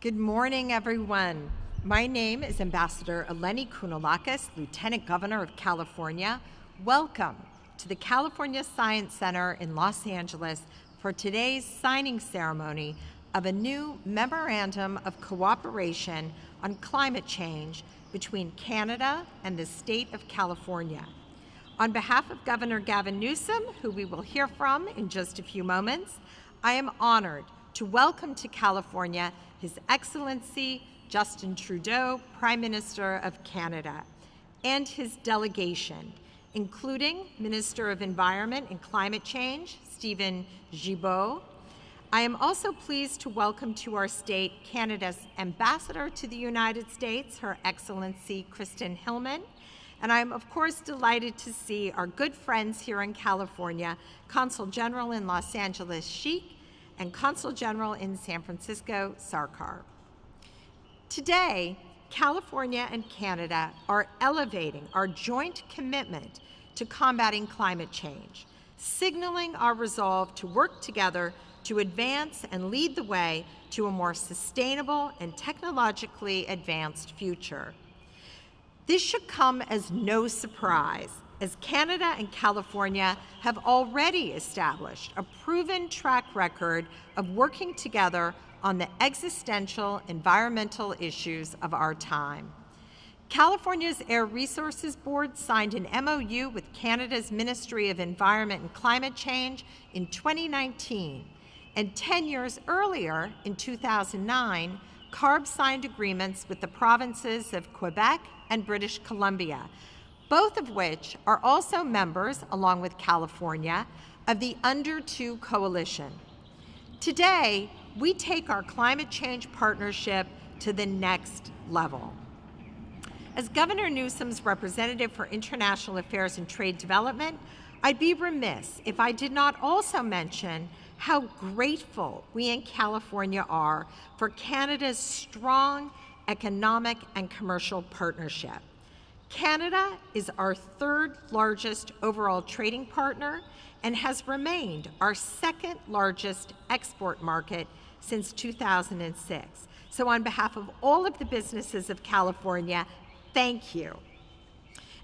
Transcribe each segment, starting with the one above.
Good morning, everyone. My name is Ambassador Eleni Kounalakis, Lieutenant Governor of California. Welcome to the California Science Center in Los Angeles for today's signing ceremony of a new Memorandum of Cooperation on Climate Change between Canada and the state of California. On behalf of Governor Gavin Newsom, who we will hear from in just a few moments, I am honored to welcome to California His Excellency Justin Trudeau, Prime Minister of Canada, and his delegation, including Minister of Environment and Climate Change, Steven Guilbeault. I am also pleased to welcome to our state Canada's Ambassador to the United States, Her Excellency Kristen Hillman, and I'm of course delighted to see our good friends here in California, Consul General in Los Angeles, Sheik, and Consul General in San Francisco, Sarkar. Today, California and Canada are elevating our joint commitment to combating climate change, signaling our resolve to work together to advance and lead the way to a more sustainable and technologically advanced future. This should come as no surprise, as Canada and California have already established a proven track record of working together on the existential environmental issues of our time. California's Air Resources Board signed an MOU with Canada's Ministry of Environment and Climate Change in 2019, and 10 years earlier, in 2009, CARB signed agreements with the provinces of Quebec and British Columbia, both of which are also members, along with California, of the Under 2 Coalition. Today, we take our climate change partnership to the next level. As Governor Newsom's representative for International Affairs and Trade Development, I'd be remiss if I did not also mention how grateful we in California are for Canada's strong economic and commercial partnership. Canada is our third largest overall trading partner and has remained our second largest export market since 2006. So on behalf of all of the businesses of California, thank you.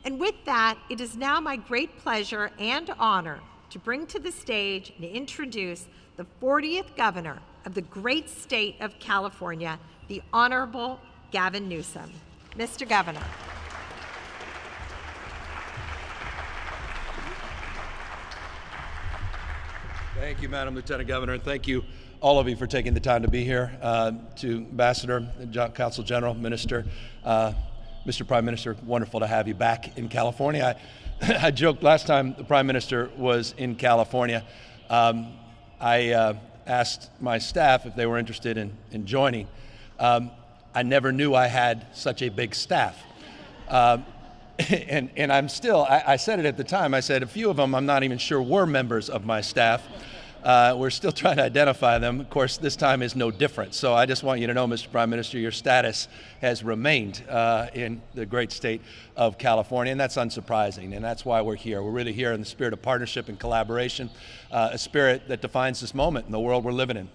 And with that, it is now my great pleasure and honor to bring to the stage and introduce the 40th Governor of the great state of California, the Honorable Gavin Newsom. Mr. Governor. Thank you, Madam Lieutenant Governor, and thank you, all of you, for taking the time to be here. To Ambassador, Consul General, Minister, Mr. Prime Minister, wonderful to have you back in California. I joked last time the Prime Minister was in California. I asked my staff if they were interested in joining. I never knew I had such a big staff. And I'm still, I said it at the time, I said a few of them I'm not even sure were members of my staff. We're still trying to identify them. Of course, this time is no different. So I just want you to know, Mr. Prime Minister, your status has remained in the great state of California, and that's unsurprising, and that's why we're here. We're really here in the spirit of partnership and collaboration, a spirit that defines this moment in the world we're living in.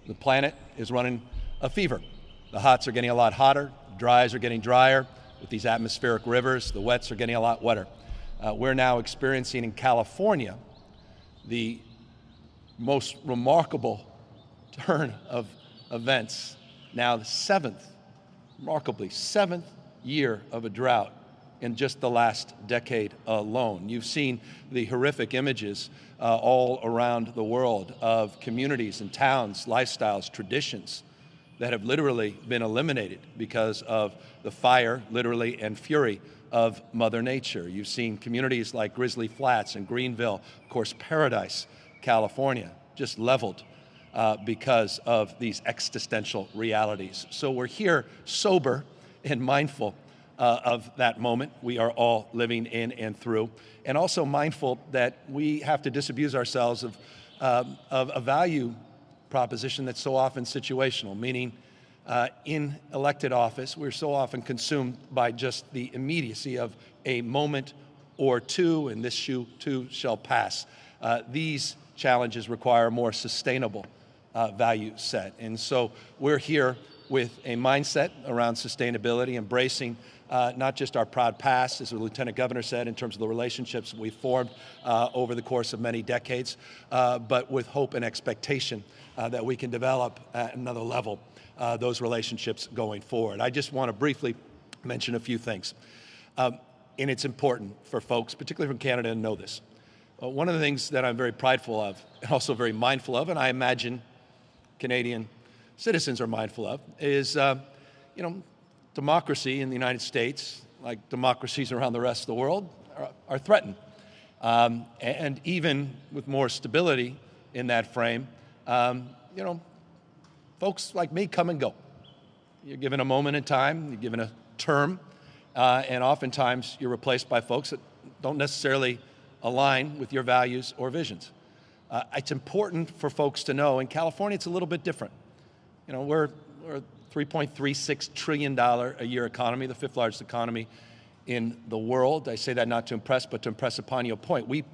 The planet is running a fever. The hots are getting a lot hotter, the dries are getting drier. With these atmospheric rivers, the wets are getting a lot wetter. We're now experiencing in California the most remarkable turn of events. Now the remarkably seventh year of a drought in just the last decade alone. You've seen the horrific images all around the world of communities and towns, lifestyles, traditions that have literally been eliminated because of the fire, literally, and fury of Mother Nature. You've seen communities like Grizzly Flats and Greenville, of course, Paradise, California, just leveled because of these existential realities. So we're here sober and mindful of that moment we are all living in and through, and also mindful that we have to disabuse ourselves of a value proposition that's so often situational, meaning in elected office, we're so often consumed by just the immediacy of a moment or two, and this too shall pass. These challenges require a more sustainable value set. And so we're here with a mindset around sustainability, embracing not just our proud past, as the Lieutenant Governor said, in terms of the relationships we've formed over the course of many decades, but with hope and expectation that we can develop at another level those relationships going forward. I just want to briefly mention a few things. And it's important for folks, particularly from Canada, to know this. One of the things that I'm very prideful of, and also very mindful of, and I imagine Canadian citizens are mindful of, is democracy in the United States, like democracies around the rest of the world, are threatened. And even with more stability in that frame, folks like me come and go. You're given a moment in time, you're given a term, and oftentimes you're replaced by folks that don't necessarily align with your values or visions. It's important for folks to know, in California it's a little bit different. We're a $3.36 trillion a year economy, the fifth largest economy in the world. I say that not to impress, but to impress upon your point. We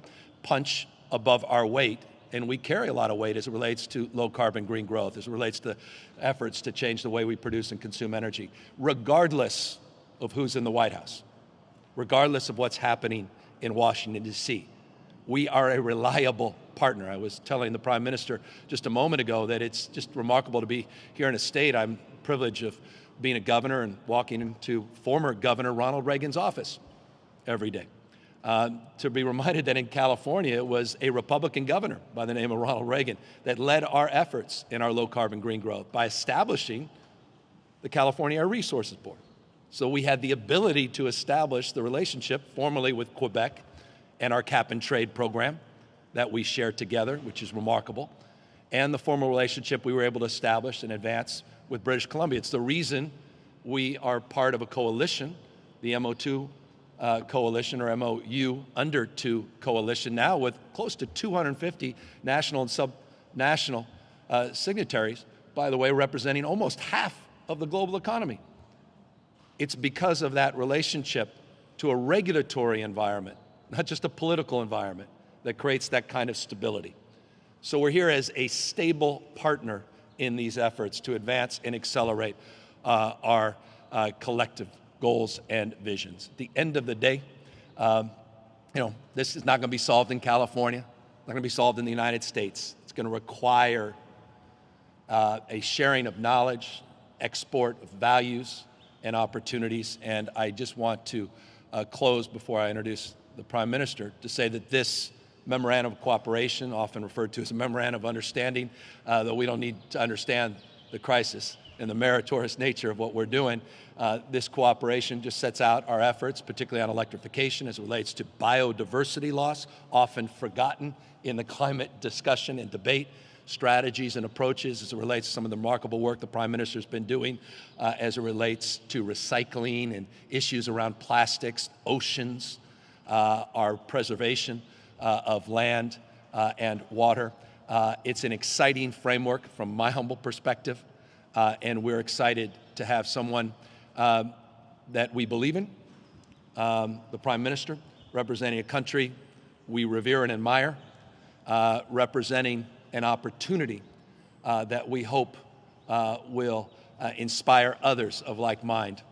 punch above our weight, and we carry a lot of weight as it relates to low carbon green growth, as it relates to efforts to change the way we produce and consume energy, regardless of who's in the White House, regardless of what's happening in Washington, D.C. We are a reliable partner. I was telling the Prime Minister just a moment ago that it's just remarkable to be here in a state. I'm privileged of being a governor and walking into former Governor Ronald Reagan's office every day. To be reminded that in California, it was a Republican governor by the name of Ronald Reagan that led our efforts in our low carbon green growth by establishing the California Air Resources Board. So we had the ability to establish the relationship formally with Quebec and our cap and trade program that we share together, which is remarkable, and the formal relationship we were able to establish and advance with British Columbia. It's the reason we are part of a coalition, the MO2 coalition, or MOU under 2 coalition now, with close to 250 national and subnational signatories, by the way, representing almost half of the global economy. It's because of that relationship to a regulatory environment, not just a political environment, that creates that kind of stability. So we're here as a stable partner in these efforts to advance and accelerate our collective goals and visions. At the end of the day, this is not going to be solved in California, not going to be solved in the United States. It's going to require a sharing of knowledge, export of values and opportunities. And I just want to close before I introduce the Prime Minister to say that this Memorandum of Cooperation, often referred to as a Memorandum of Understanding, though we don't need to understand the crisis and the meritorious nature of what we're doing, this cooperation just sets out our efforts, particularly on electrification as it relates to biodiversity loss, often forgotten in the climate discussion and debate, strategies and approaches as it relates to some of the remarkable work the Prime Minister's been doing as it relates to recycling and issues around plastics, oceans, our preservation of land and water. It's an exciting framework from my humble perspective, and we're excited to have someone that we believe in, the Prime Minister, representing a country we revere and admire, representing an opportunity that we hope will inspire others of like mind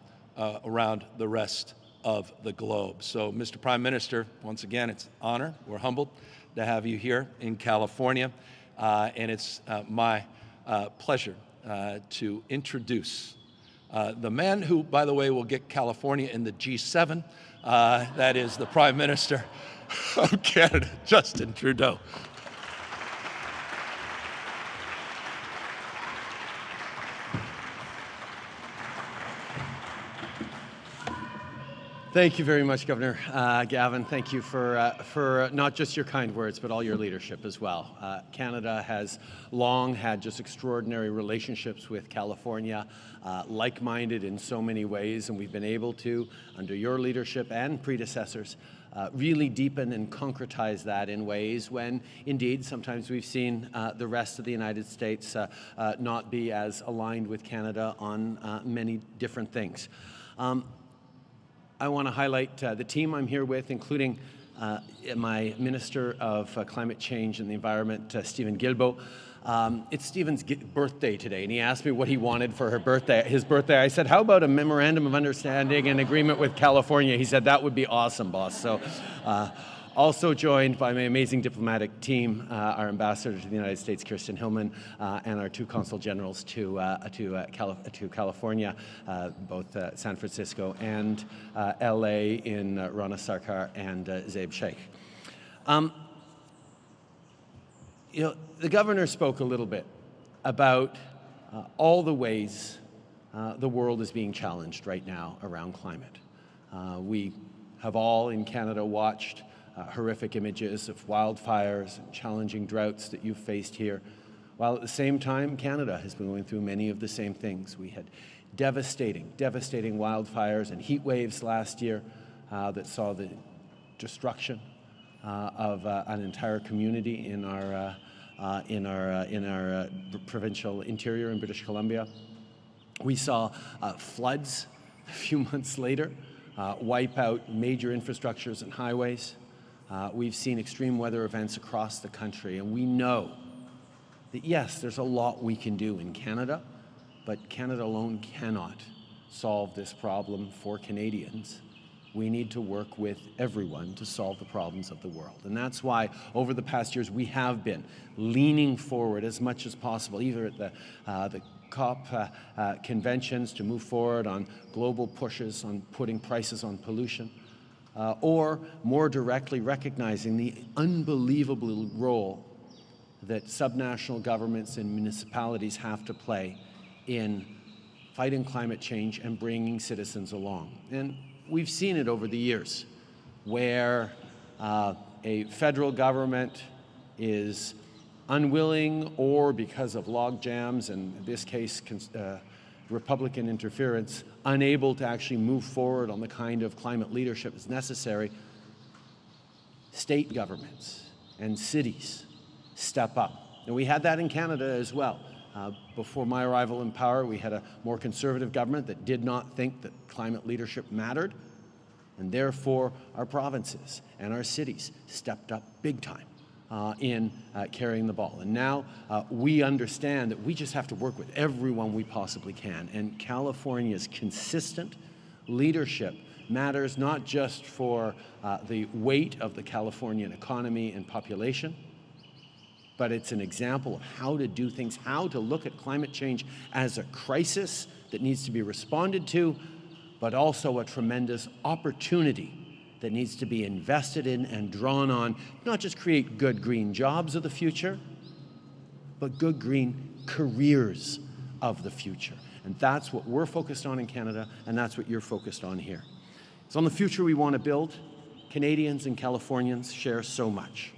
around the rest of the globe. So, Mr. Prime Minister, once again, it's an honor. We're humbled to have you here in California, and it's my pleasure to introduce the man who, by the way, will get California in the G7. That is the Prime Minister of Canada, Justin Trudeau. Thank you very much, Governor Gavin. Thank you for not just your kind words, but all your leadership as well. Canada has long had just extraordinary relationships with California, like-minded in so many ways, and we've been able to, under your leadership and predecessors, really deepen and concretize that in ways when, indeed, sometimes we've seen the rest of the United States not be as aligned with Canada on many different things. I want to highlight the team I'm here with, including my Minister of Climate Change and the Environment, Stephen Guilbeault, It's Stephen's birthday today, and he asked me what he wanted for his birthday. I said, how about a memorandum of understanding and agreement with California? He said, that would be awesome, boss. So, also joined by my amazing diplomatic team, our ambassador to the United States, Kirsten Hillman, and our two consul generals to California, both San Francisco and LA in Rana Sarkar and Zaib Sheikh. The governor spoke a little bit about all the ways the world is being challenged right now around climate. We have all in Canada watched horrific images of wildfires and challenging droughts that you've faced here, while at the same time Canada has been going through many of the same things. We had devastating wildfires and heat waves last year that saw the destruction of an entire community in our provincial interior in British Columbia. We saw floods a few months later wipe out major infrastructures and highways. We've seen extreme weather events across the country, and we know that yes, there's a lot we can do in Canada, but Canada alone cannot solve this problem for Canadians. We need to work with everyone to solve the problems of the world. And that's why over the past years we have been leaning forward as much as possible, either at the COP conventions to move forward on global pushes on putting prices on pollution, or more directly recognizing the unbelievable role that subnational governments and municipalities have to play in fighting climate change and bringing citizens along. And we've seen it over the years where a federal government is unwilling, or because of log jams, and in this case Republican interference, unable to actually move forward on the kind of climate leadership that's necessary. State governments and cities step up. And we had that in Canada as well. Before my arrival in power, we had a more conservative government that did not think that climate leadership mattered, and therefore our provinces and our cities stepped up big time in carrying the ball. And now we understand that we just have to work with everyone we possibly can, and California's consistent leadership matters not just for the weight of the Californian economy and population, but it's an example of how to do things, how to look at climate change as a crisis that needs to be responded to, but also a tremendous opportunity that needs to be invested in and drawn on, not just create good green jobs of the future, but good green careers of the future. And that's what we're focused on in Canada, and that's what you're focused on here. So on the future we want to build, Canadians and Californians share so much.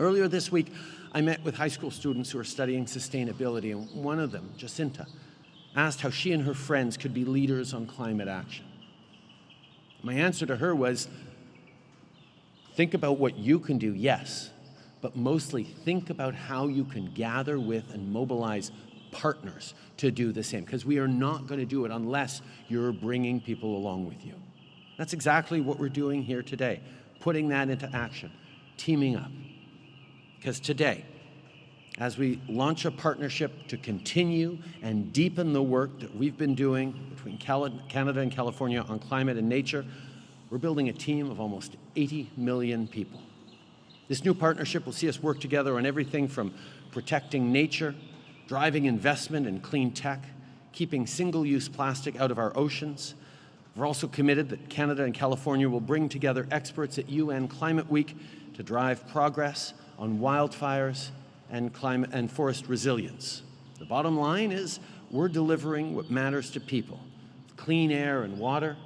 Earlier this week, I met with high school students who are studying sustainability, and one of them, Jacinta, asked how she and her friends could be leaders on climate action. My answer to her was, think about what you can do, yes, but mostly think about how you can gather with and mobilize partners to do the same, because we are not going to do it unless you're bringing people along with you. That's exactly what we're doing here today, putting that into action, teaming up. Because today, as we launch a partnership to continue and deepen the work that we've been doing between Canada and California on climate and nature, we're building a team of almost 80 million people. This new partnership will see us work together on everything from protecting nature, driving investment in clean tech, keeping single-use plastic out of our oceans. We're also committed that Canada and California will bring together experts at UN Climate Week to drive progress on wildfires and climate and forest resilience. The bottom line is we're delivering what matters to people: clean air and water,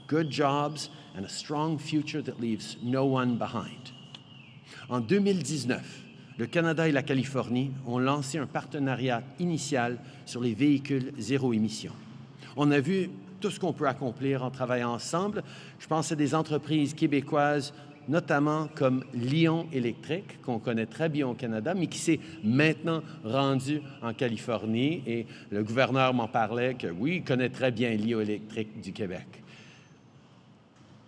good jobs, and a strong future that leaves no one behind. En 2019, le Canada et la Californie ont lancé un partenariat initial sur les véhicules zéro émission. On a vu tout ce qu'on peut accomplir en travaillant ensemble. Je pense à des entreprises québécoises, notamment comme Lion Électrique, qu'on connaît très bien au Canada, mais qui s'est maintenant rendu en Californie. Et le gouverneur m'en parlait que oui, il connaît très bien Lion Électrique du Québec.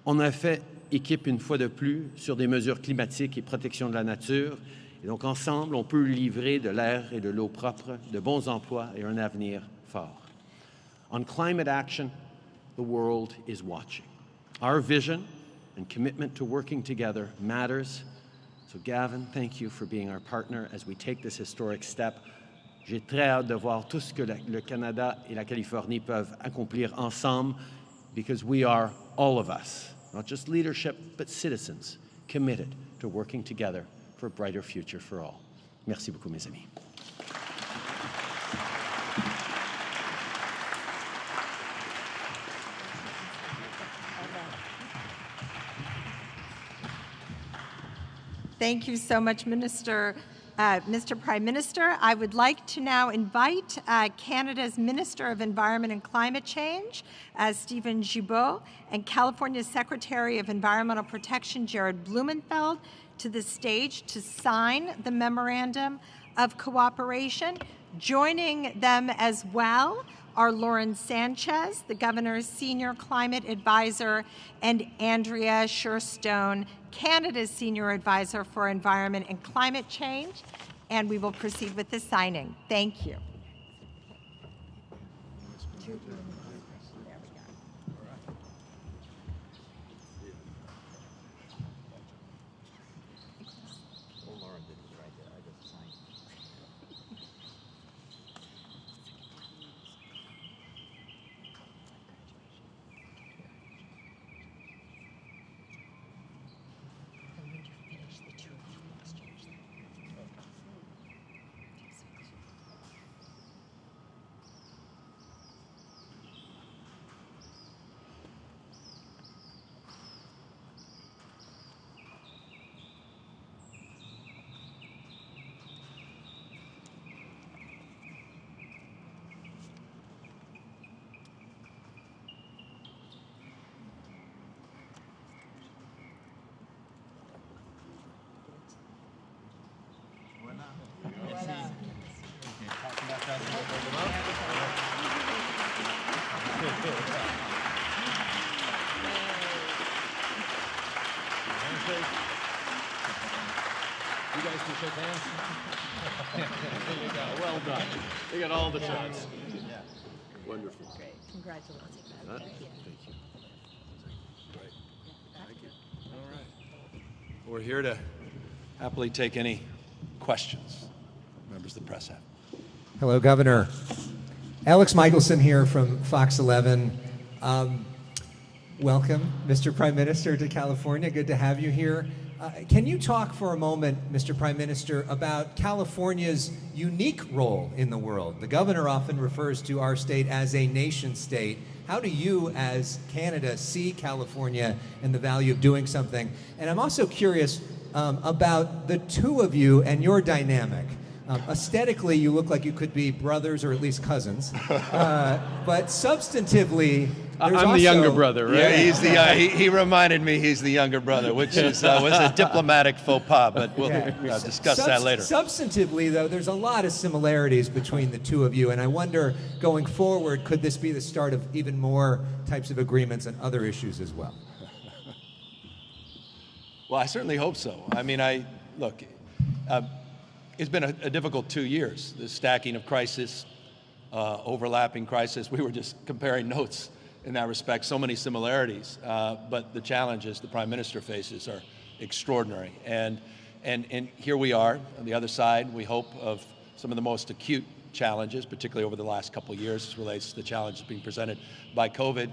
On a fait équipe une fois de plus sur des mesures climatiques et protection de la nature. Et donc ensemble, on peut livrer de l'air et de l'eau propre, de bons emplois et un avenir fort. On climate action, the world is watching. Our vision and commitment to working together matters. So Gavin, thank you for being our partner as we take this historic step. J'ai très hâte de voir tout ce que le Canada et la Californie peuvent accomplir ensemble, because we are, all of us, not just leadership, but citizens, committed to working together for a brighter future for all. Merci beaucoup, mes amis. Thank you so much, Mr. Prime Minister. I would like to now invite Canada's Minister of Environment and Climate Change, Stephen Guilbeault, and California's Secretary of Environmental Protection, Jared Blumenfeld, to the stage to sign the Memorandum of Cooperation. Joining them as well are Lauren Sanchez, the Governor's Senior Climate Advisor, and Andrea Sherstone, Canada's Senior Advisor for Environment and Climate Change. And we will proceed with the signing. Thank you. You guys can shake hands. There you go. Well done. You got all the shots. Yeah. Wonderful. Great. Congratulations. Thank you. Great. Thank you. All right. We're here to happily take any questions members of the press have. Hello, Governor. Alex Michelson here from Fox 11. Welcome, Mr. Prime Minister, to California. Good to have you here. Can you talk for a moment, Mr. Prime Minister, about California's unique role in the world? The governor often refers to our state as a nation state. How do you, as Canada, see California and the value of doing something? And I'm also curious about the two of you and your dynamic. Aesthetically, you look like you could be brothers or at least cousins. But substantively, I'm the younger brother, right? Yeah, he's the. He reminded me he's the younger brother, which was a diplomatic faux pas, but we'll discuss that later. Substantively, though, there's a lot of similarities between the two of you, and I wonder, going forward, could this be the start of even more types of agreements on other issues as well? Well, I certainly hope so. I mean, look. It's been a difficult 2 years. The stacking of crisis, overlapping crisis. We were just comparing notes in that respect. So many similarities, but the challenges the Prime Minister faces are extraordinary. And here we are on the other side. We hope of some of the most acute challenges, particularly over the last couple of years, as relates to the challenges being presented by COVID,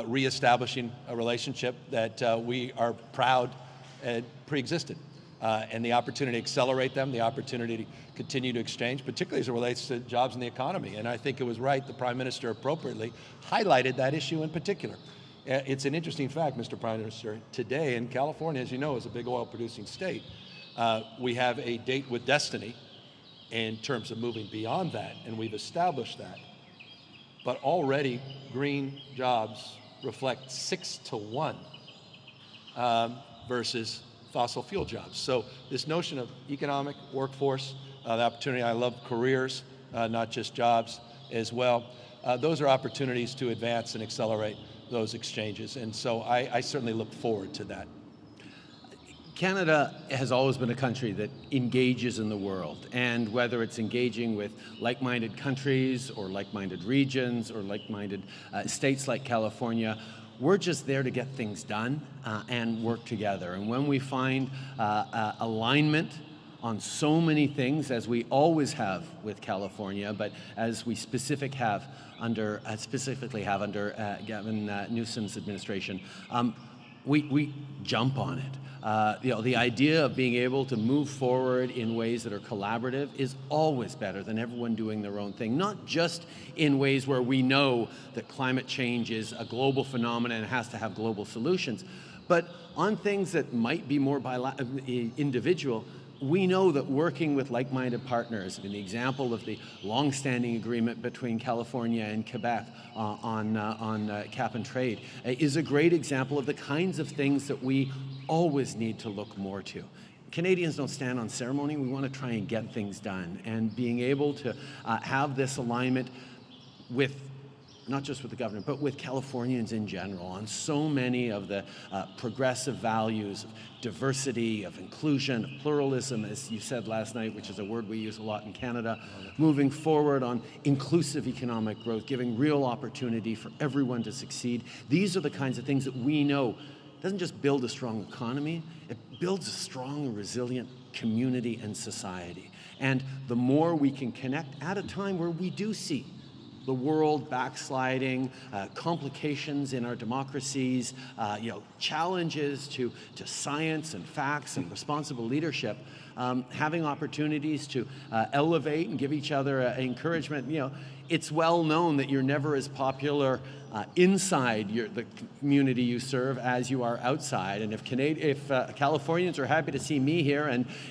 reestablishing a relationship that we are proud pre-existed. And the opportunity to accelerate them, the opportunity to continue to exchange, particularly as it relates to jobs in the economy. And I think it was right, the Prime Minister appropriately highlighted that issue in particular. It's an interesting fact, Mr. Prime Minister, today in California, as you know, is a big oil producing state. We have a date with destiny in terms of moving beyond that, and we've established that. But already green jobs reflect 6 to 1 versus fossil fuel jobs. So this notion of economic workforce, the opportunity, I love careers, not just jobs as well. Those are opportunities to advance and accelerate those exchanges. And so I certainly look forward to that. Canada has always been a country that engages in the world, and whether it's engaging with like-minded countries or like-minded regions or like-minded states like California, we're just there to get things done and work together. And when we find alignment on so many things, as we always have with California, but as we specifically have under Gavin Newsom's administration, we jump on it. The idea of being able to move forward in ways that are collaborative is always better than everyone doing their own thing, not just in ways where we know that climate change is a global phenomenon and has to have global solutions, but on things that might be more individual. We know that working with like-minded partners, in the example of the long-standing agreement between California and Quebec on cap and trade, is a great example of the kinds of things that we always need to look more to. Canadians don't stand on ceremony. We want to try and get things done. And being able to have this alignment with not just with the government, but with Californians in general on so many of the progressive values of diversity, of inclusion, of pluralism, as you said last night, which is a word we use a lot in Canada, moving forward on inclusive economic growth, giving real opportunity for everyone to succeed. These are the kinds of things that we know doesn't just build a strong economy, it builds a strong, resilient community and society. And the more we can connect at a time where we do see the world backsliding, complications in our democracies, challenges to science and facts and responsible leadership, having opportunities to elevate and give each other encouragement. It's well known that you're never as popular inside the community you serve as you are outside. And if Californians are happy to see me here,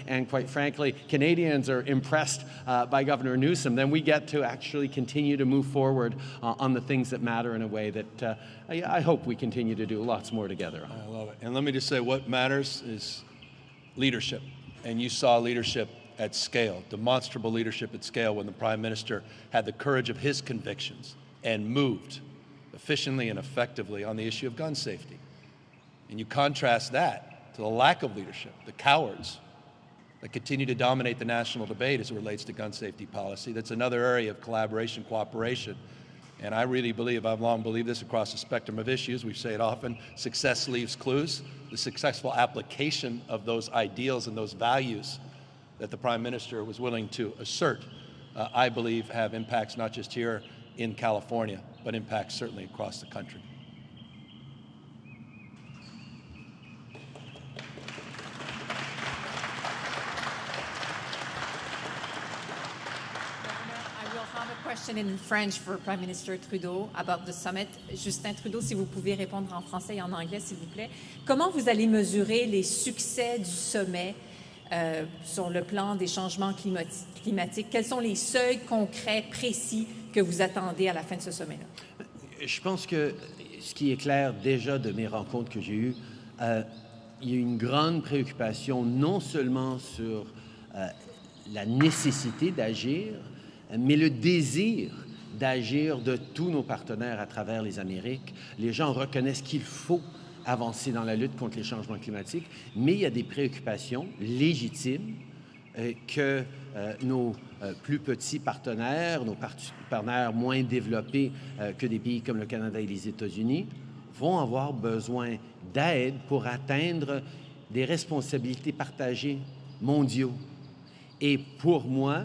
and quite frankly, Canadians are impressed by Governor Newsom, then we get to actually continue to move forward on the things that matter in a way that I hope we continue to do lots more together on. I love it. And let me just say, what matters is leadership. And you saw leadership at scale, demonstrable leadership at scale, when the Prime Minister had the courage of his convictions and moved efficiently and effectively on the issue of gun safety. And you contrast that to the lack of leadership, the cowards that continue to dominate the national debate as it relates to gun safety policy. That's another area of collaboration, cooperation. And I really believe, I've long believed this across the spectrum of issues, we say it often, success leaves clues. The successful application of those ideals and those values that the Prime Minister was willing to assert, I believe have impacts not just here in California, but impacts certainly across the country. Question in French for Prime Minister Trudeau about the summit. Justin Trudeau, si vous pouvez répondre en français et en anglais, s'il vous plaît. Comment vous allez mesurer les succès du sommet sur le plan des changements climatiques? Quels sont les seuils concrets, précis que vous attendez à la fin de ce sommet-là? Je pense que ce qui est clair déjà de mes rencontres que j'ai eues, il y a une grande préoccupation non seulement sur la nécessité d'agir, mais le désir d'agir de tous nos partenaires à travers les Amériques. Les gens reconnaissent qu'il faut avancer dans la lutte contre les changements climatiques, mais il y a des préoccupations légitimes que nos plus petits partenaires, nos partenaires moins développés que des pays comme le Canada et les États-Unis, vont avoir besoin d'aide pour atteindre des responsabilités partagées mondiaux. Et pour moi,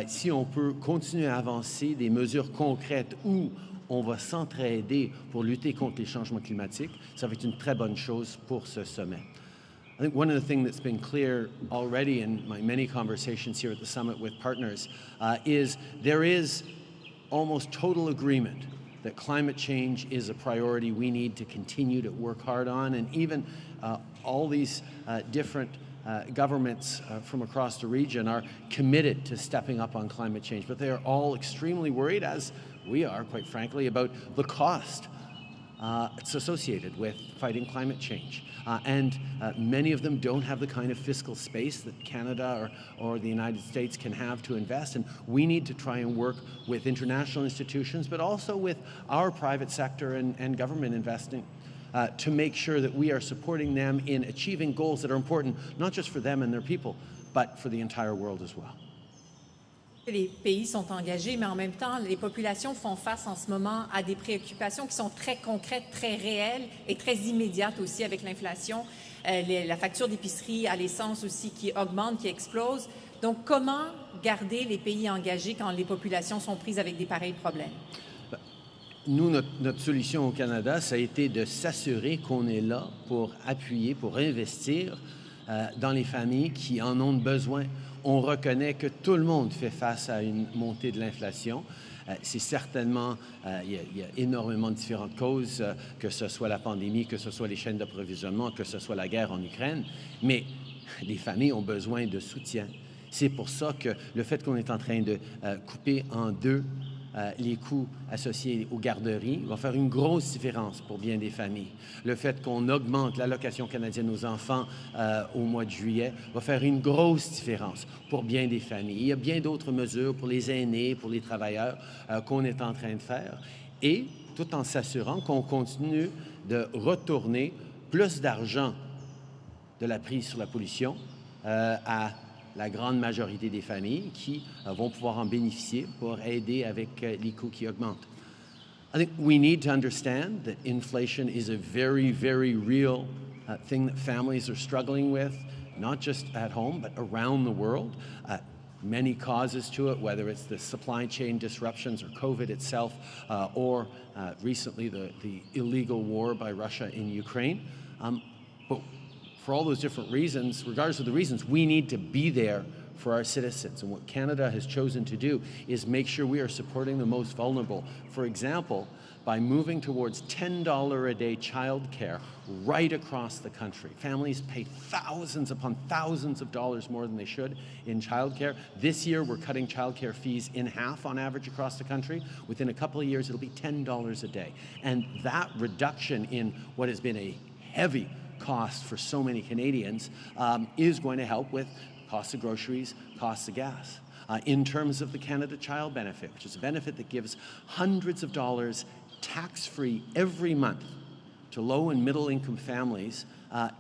si on peut continuer à avancer des mesures concrètes où on va s'entraider pour lutter contre les changements climatiques, ça va être une très bonne chose pour ce sommet. I think one of the things that's been clear already in my many conversations here at the summit with partners is there is almost total agreement that climate change is a priority we need to continue to work hard on, and even all these different governments from across the region are committed to stepping up on climate change, but they are all extremely worried, as we are, quite frankly, about the cost it's associated with fighting climate change. And many of them don't have the kind of fiscal space that Canada or the United States can have to invest. And we need to try and work with international institutions, but also with our private sector and government investing to make sure that we are supporting them in achieving goals that are important, not just for them and their people, but for the entire world as well. Les pays sont engagés, mais en même temps, les populations font face en ce moment à des préoccupations qui sont très concrètes, très réelles et très immédiates aussi avec l'inflation. La facture d'épicerie à l'essence aussi qui augmente, qui explose. Donc, comment garder les pays engagés quand les populations sont prises avec des pareils problèmes? Nous, notre solution au Canada, ça a été de s'assurer qu'on est là pour appuyer, pour investir dans les familles qui en ont besoin. On reconnaît que tout le monde fait face à une montée de l'inflation. C'est certainement, il y a énormément de différentes causes, que ce soit la pandémie, que ce soit les chaînes d'approvisionnement, que ce soit la guerre en Ukraine, mais les familles ont besoin de soutien. C'est pour ça que le fait qu'on est en train de couper en deux les coûts associés aux garderies va faire une grosse différence pour bien des familles. Le fait qu'on augmente l'allocation canadienne aux enfants au mois de juillet va faire une grosse différence pour bien des familles. Il y a bien d'autres mesures pour les aînés, pour les travailleurs qu'on est en train de faire, et tout en s'assurant qu'on continue de retourner plus d'argent de la prise sur la pollution à la grande majorité des familles qui vont pouvoir en bénéficier pour aider avec les coûts qui augmentent. I think we need to understand that inflation is a very, very real thing that families are struggling with, not just at home, but around the world. Many causes to it, whether it's the supply chain disruptions or COVID itself, or recently the illegal war by Russia in Ukraine. But for all those different reasons, regardless of the reasons, we need to be there for our citizens. And what Canada has chosen to do is make sure we are supporting the most vulnerable. For example, by moving towards $10 a day childcare right across the country. Families pay thousands upon thousands of dollars more than they should in childcare. This year, we're cutting childcare fees in half on average across the country. Within a couple of years, it'll be $10 a day. And that reduction in what has been a heavy cost for so many Canadians is going to help with costs of groceries, costs of gas. In terms of the Canada Child Benefit, which is a benefit that gives hundreds of dollars tax-free every month to low and middle income families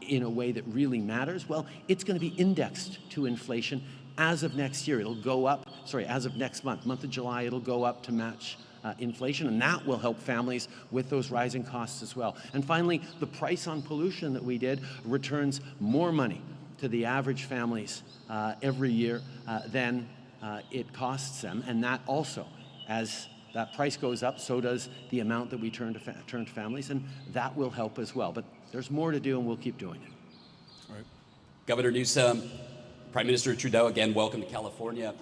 in a way that really matters, well, it's going to be indexed to inflation as of next year. It'll go up, as of next month of July, it'll go up to match inflation, and that will help families with those rising costs as well. And finally, the price on pollution that we did returns more money to the average families every year than it costs them, and that also, as that price goes up, so does the amount that we turn to families, and that will help as well. But there's more to do, and we'll keep doing it. All right. Governor Newsom, Prime Minister Trudeau, again, welcome to California.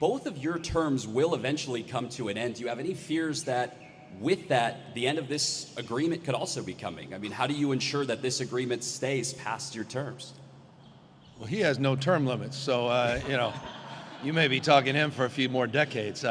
Both of your terms will eventually come to an end. Do you have any fears that with that, the end of this agreement could also be coming? I mean, how do you ensure that this agreement stays past your terms? Well, he has no term limits, so, you may be talking to him for a few more decades.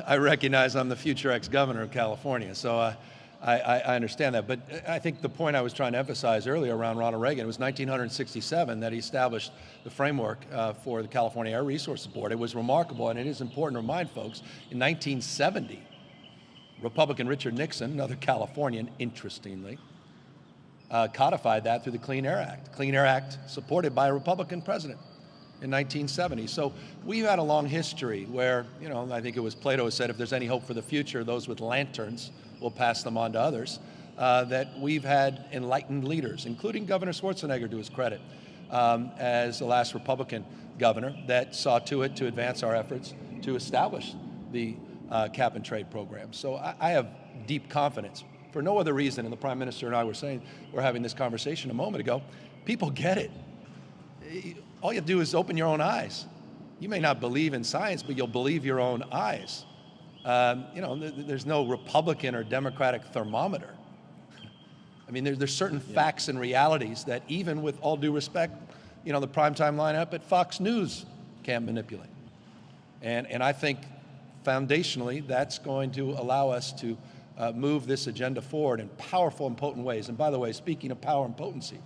I recognize I'm the future ex-governor of California, so I understand that. But I think the point I was trying to emphasize earlier around Ronald Reagan, it was 1967 that he established the framework for the California Air Resources Board. It was remarkable, and it is important to remind folks, in 1970, Republican Richard Nixon, another Californian, interestingly, codified that through the Clean Air Act. Clean Air Act supported by a Republican president in 1970. So we've had a long history where, I think it was Plato who said, if there's any hope for the future, those with lanterns will pass them on to others, that we've had enlightened leaders, including Governor Schwarzenegger, to his credit, as the last Republican governor, that saw to it to advance our efforts to establish the cap and trade program. So I have deep confidence, for no other reason, and the Prime Minister and I were having this conversation a moment ago, people get it. All you have to do is open your own eyes. You may not believe in science, but you'll believe your own eyes. There's no Republican or Democratic thermometer. I mean, there's certain facts and realities that even with all due respect, the primetime lineup at Fox News can't manipulate. And I think foundationally, that's going to allow us to move this agenda forward in powerful and potent ways. And by the way, speaking of power and potency,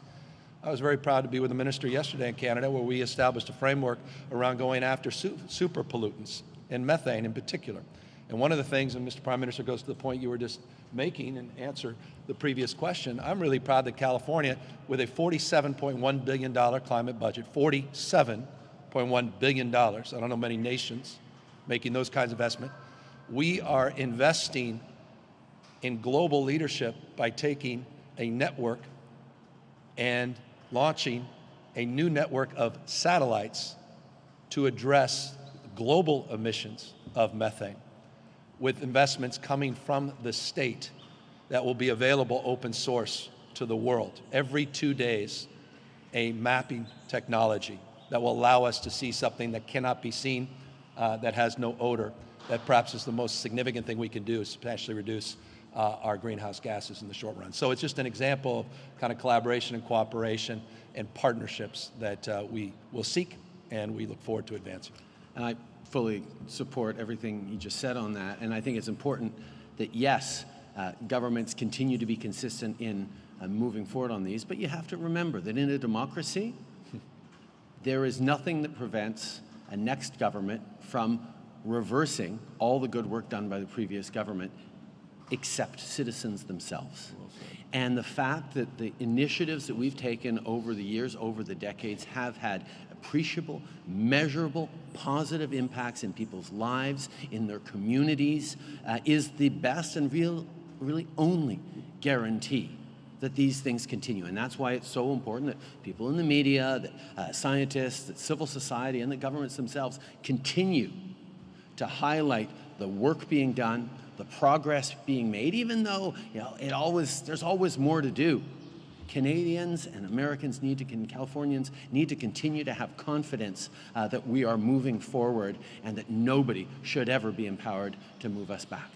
I was very proud to be with the minister yesterday in Canada, where we established a framework around going after super pollutants and methane in particular. And one of the things, and Mr. Prime Minister goes to the point you were just making and answer the previous question, I'm really proud that California, with a $47.1 billion climate budget, $47.1 billion, I don't know many nations making those kinds of investments, we are investing in global leadership by taking a network and launching a new network of satellites to address global emissions of methane, with investments coming from the state that will be available open source to the world. Every 2 days, a mapping technology that will allow us to see something that cannot be seen, that has no odor, that perhaps is the most significant thing we can do is substantially reduce our greenhouse gases in the short run. So it's just an example of kind of collaboration and cooperation and partnerships that we will seek and we look forward to advancing. And I fully support everything you just said on that. And I think it's important that, yes, governments continue to be consistent in moving forward on these, but you have to remember that in a democracy, there is nothing that prevents a next government from reversing all the good work done by the previous government, except citizens themselves. And the fact that the initiatives that we've taken over the years, over the decades, have had appreciable, measurable, positive impacts in people's lives, in their communities, is the best and really only guarantee that these things continue. And that's why it's so important that people in the media, that scientists, that civil society, and the governments themselves continue to highlight the work being done, the progress being made, even though there's always more to do. Canadians and Americans Californians need to continue to have confidence that we are moving forward and that nobody should ever be empowered to move us back.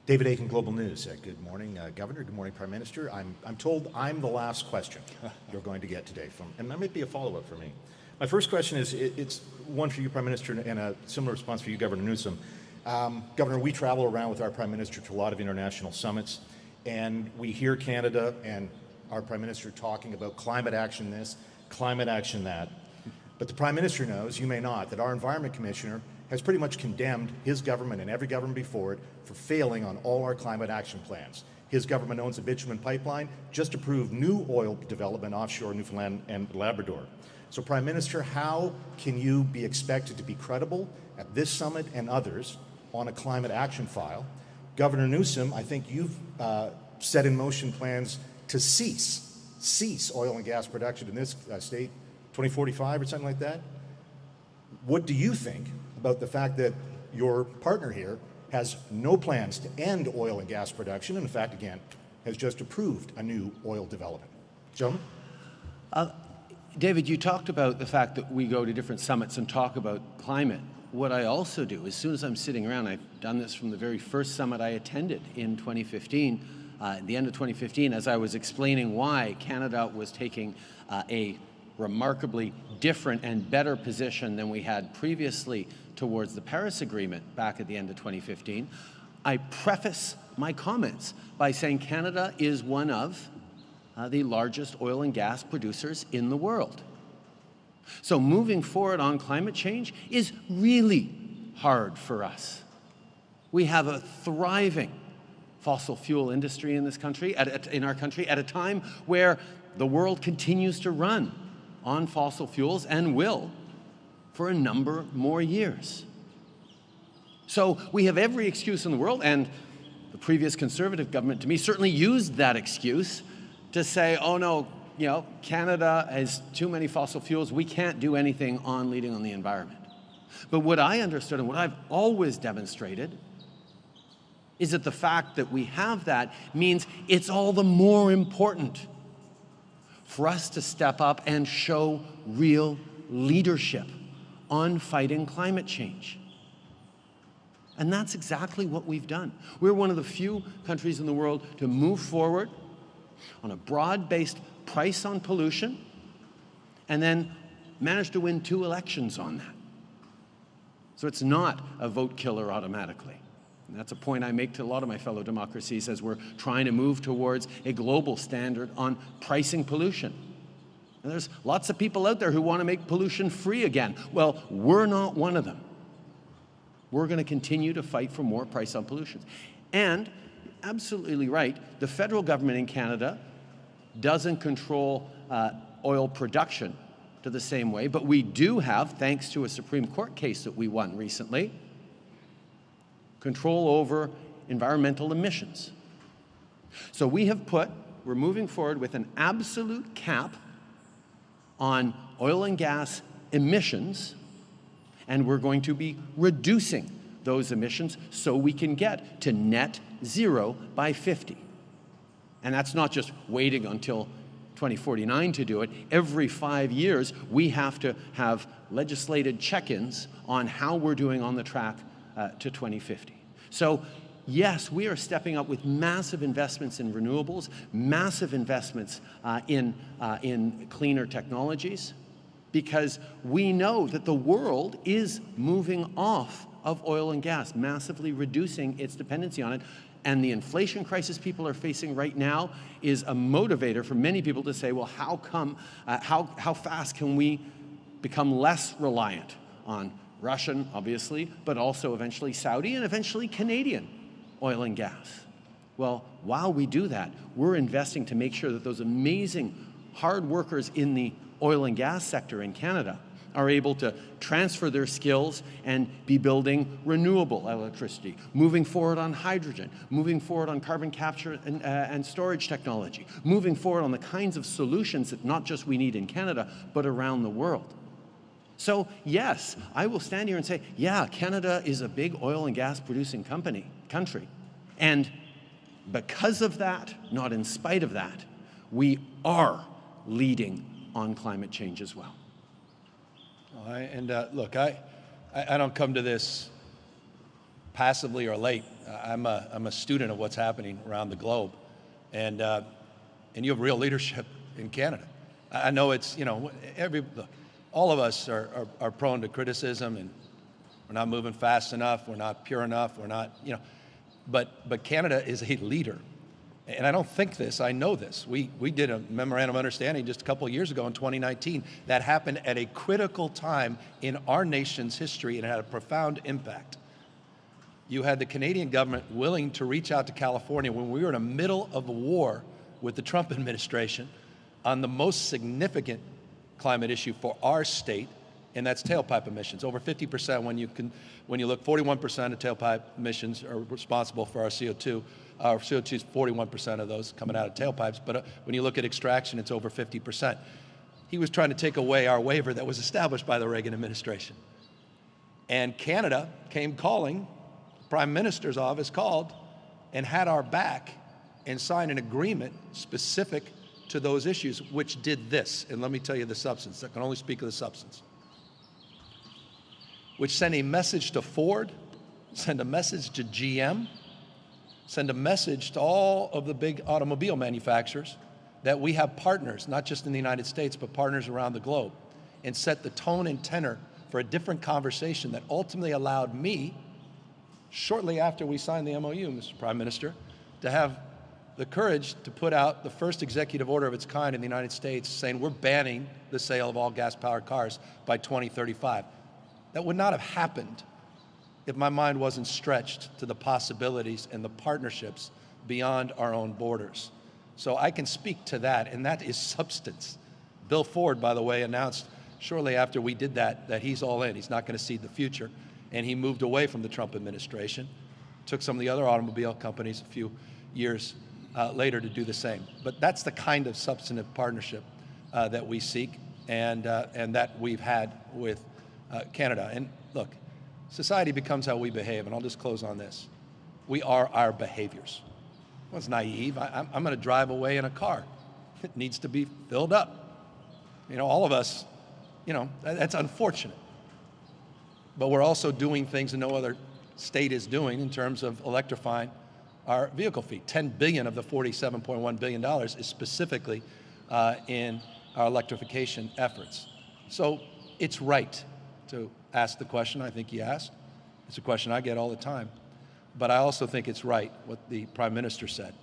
David Aiken, Global News. Good morning, Governor. Good morning, Prime Minister. I'm told I'm the last question you're going to get today, and that might be a follow-up for me. My first question is, it's one for you, Prime Minister, and a similar response for you, Governor Newsom. Governor, we travel around with our Prime Minister to a lot of international summits, and we hear Canada and our Prime Minister talking about climate action this, climate action that. But the Prime Minister knows, you may not, that our Environment Commissioner has pretty much condemned his government and every government before it for failing on all our climate action plans. His government owns a bitumen pipeline, just approved new oil development offshore Newfoundland and Labrador. So, Prime Minister, how can you be expected to be credible at this summit and others on a climate action file? Governor Newsom, I think you've set in motion plans to cease oil and gas production in this state, 2045 or something like that. What do you think about the fact that your partner here has no plans to end oil and gas production, and in fact, again, has just approved a new oil development? Gentlemen? David, you talked about the fact that we go to different summits and talk about climate. What I also do, as soon as I'm sitting around, I've done this from the very first summit I attended in 2015, at the end of 2015, as I was explaining why Canada was taking a remarkably different and better position than we had previously towards the Paris Agreement back at the end of 2015, I preface my comments by saying Canada is one of the largest oil and gas producers in the world. So moving forward on climate change is really hard for us. We have a thriving fossil fuel industry in this country, in our country, at a time where the world continues to run on fossil fuels and will for a number more years. So we have every excuse in the world, and the previous Conservative government, to me, certainly used that excuse to say, oh no, Canada has too many fossil fuels, we can't do anything on leading on the environment. But what I understood and what I've always demonstrated is that the fact that we have that means it's all the more important for us to step up and show real leadership on fighting climate change. And that's exactly what we've done. We're one of the few countries in the world to move forward on a broad-based price on pollution and then manage to win 2 elections on that. So it's not a vote killer automatically. And that's a point I make to a lot of my fellow democracies as we're trying to move towards a global standard on pricing pollution. And there's lots of people out there who want to make pollution free again. Well, we're not one of them. We're going to continue to fight for more price on pollution. And, absolutely right, the federal government in Canada doesn't control oil production to the same way, but we do have, thanks to a Supreme Court case that we won recently, control over environmental emissions. So we're moving forward with an absolute cap on oil and gas emissions, and we're going to be reducing those emissions so we can get to net zero by 50. And that's not just waiting until 2049 to do it. Every 5 years, we have to have legislated check-ins on how we're doing on the track to 2050. So yes, we are stepping up with massive investments in renewables, massive investments in cleaner technologies, because we know that the world is moving off of oil and gas, massively reducing its dependency on it. And the inflation crisis people are facing right now is a motivator for many people to say, well, how fast can we become less reliant on Russian, obviously, but also eventually Saudi and eventually Canadian oil and gas? Well, while we do that, we're investing to make sure that those amazing hard workers in the oil and gas sector in Canada are able to transfer their skills and be building renewable electricity, moving forward on hydrogen, moving forward on carbon capture and storage technology, moving forward on the kinds of solutions that not just we need in Canada, but around the world. So yes, I will stand here and say, yeah, Canada is a big oil and gas producing country. And because of that, not in spite of that, we are leading on climate change as well. Look, I don't come to this passively or late. I'm a student of what's happening around the globe, and you have real leadership in Canada. I know it's, all of us are prone to criticism, and we're not moving fast enough, we're not pure enough, we're not, but Canada is a leader. And I don't think this, I know this. We did a Memorandum of Understanding just a couple of years ago in 2019 that happened at a critical time in our nation's history, and it had a profound impact. You had the Canadian government willing to reach out to California when we were in the middle of a war with the Trump administration on the most significant climate issue for our state, and that's tailpipe emissions. Over 50% when you look, 41% of tailpipe emissions are responsible for our CO2. Our CO2 is 41% of those coming out of tailpipes, but when you look at extraction, it's over 50%. He was trying to take away our waiver that was established by the Reagan administration. And Canada came calling, the Prime Minister's office called, and had our back and signed an agreement specific to those issues, which did this. And let me tell you the substance. I can only speak of the substance. Which sent a message to Ford, sent a message to GM, send a message to all of the big automobile manufacturers that we have partners, not just in the United States, but partners around the globe, and set the tone and tenor for a different conversation that ultimately allowed me, shortly after we signed the MOU, Mr. Prime Minister, to have the courage to put out the first executive order of its kind in the United States saying we're banning the sale of all gas-powered cars by 2035. That would not have happened if my mind wasn't stretched to the possibilities and the partnerships beyond our own borders. So I can speak to that, and that is substance. Bill Ford, by the way, announced shortly after we did that he's all in. He's not going to cede the future, and he moved away from the Trump administration, took some of the other automobile companies a few years later to do the same. But that's the kind of substantive partnership that we seek and that we've had with Canada. And look, society becomes how we behave, and I'll just close on this. We are our behaviors. Well, it's naive. I'm going to drive away in a car. It needs to be filled up. All of us, that's unfortunate. But we're also doing things that no other state is doing in terms of electrifying our vehicle fleet. $10 billion of the $47.1 billion is specifically in our electrification efforts. So it's right to ask the question I think he asked. It's a question I get all the time. But I also think it's right what the Prime Minister said,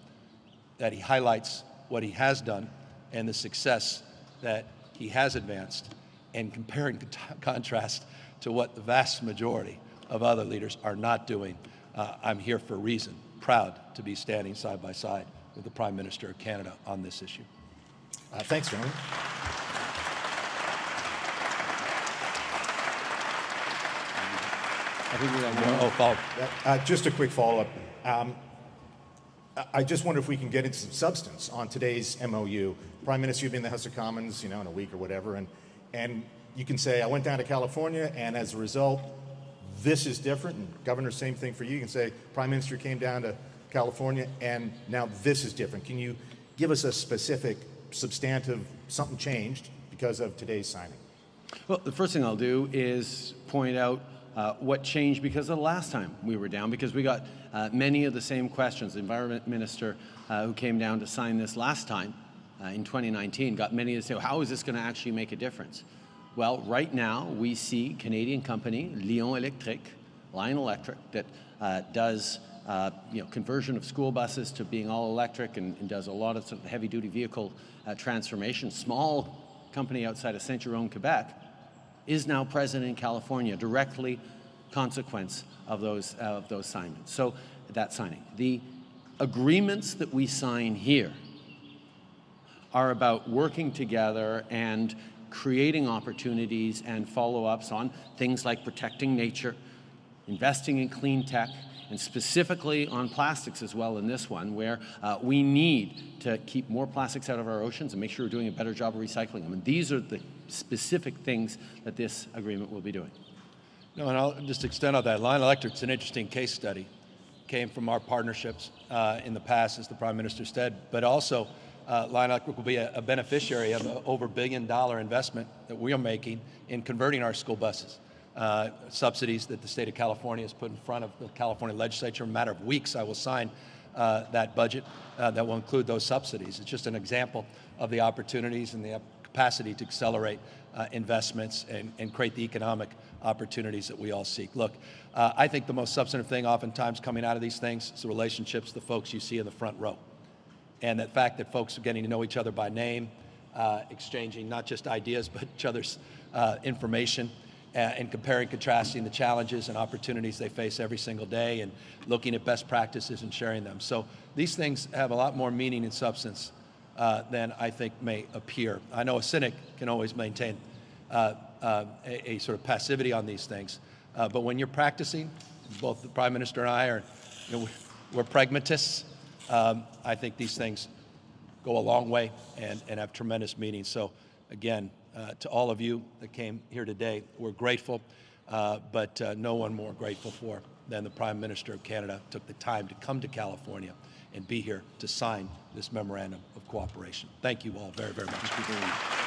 that he highlights what he has done and the success that he has advanced, and compare and contrast to what the vast majority of other leaders are not doing, I'm here for a reason, proud to be standing side by side with the Prime Minister of Canada on this issue. Thanks, gentlemen. I think we got one. Just a quick follow-up. I just wonder if we can get into some substance on today's MOU. Prime Minister, you'll be in the House of Commons, in a week or whatever, and you can say, I went down to California, and as a result, this is different. And Governor, same thing for you. You can say, Prime Minister came down to California, and now this is different. Can you give us a specific, substantive, something changed because of today's signing? Well, the first thing I'll do is point out what changed because of the last time we were down, because we got many of the same questions. The Environment Minister who came down to sign this last time in 2019 got many to say, well, how is this going to actually make a difference? Well, right now we see Canadian company Lion Electric that does conversion of school buses to being all electric and does a lot of sort of heavy-duty vehicle transformation. Small company outside of Saint-Jérôme, Quebec, is now present in California, directly consequence of those signings. So that signing. The agreements that we sign here are about working together and creating opportunities and follow-ups on things like protecting nature, investing in clean tech, and specifically on plastics as well in this one, where we need to keep more plastics out of our oceans and make sure we're doing a better job of recycling them. And these are the specific things that this agreement will be doing. No, and I'll just extend on that. Lion Electric's an interesting case study. Came from our partnerships in the past, as the Prime Minister said, but also Lion Electric will be a beneficiary of an over $1 billion investment that we are making in converting our school buses. Subsidies that the state of California has put in front of the California legislature. In a matter of weeks, I will sign that budget that will include those subsidies. It's just an example of the opportunities and the capacity to accelerate investments and create the economic opportunities that we all seek. Look, I think the most substantive thing oftentimes coming out of these things is the relationships, the folks you see in the front row. And the fact that folks are getting to know each other by name, exchanging not just ideas, but each other's information, and comparing, contrasting the challenges and opportunities they face every single day, and looking at best practices and sharing them. So these things have a lot more meaning and substance than I think may appear. I know a cynic can always maintain a sort of passivity on these things, but when you're practicing, both the Prime Minister and I are, we're pragmatists. I think these things go a long way and have tremendous meaning. So again, to all of you that came here today, we're grateful, but no one more grateful for than the Prime Minister of Canada took the time to come to California and be here to sign this memorandum of cooperation. Thank you all very, very much.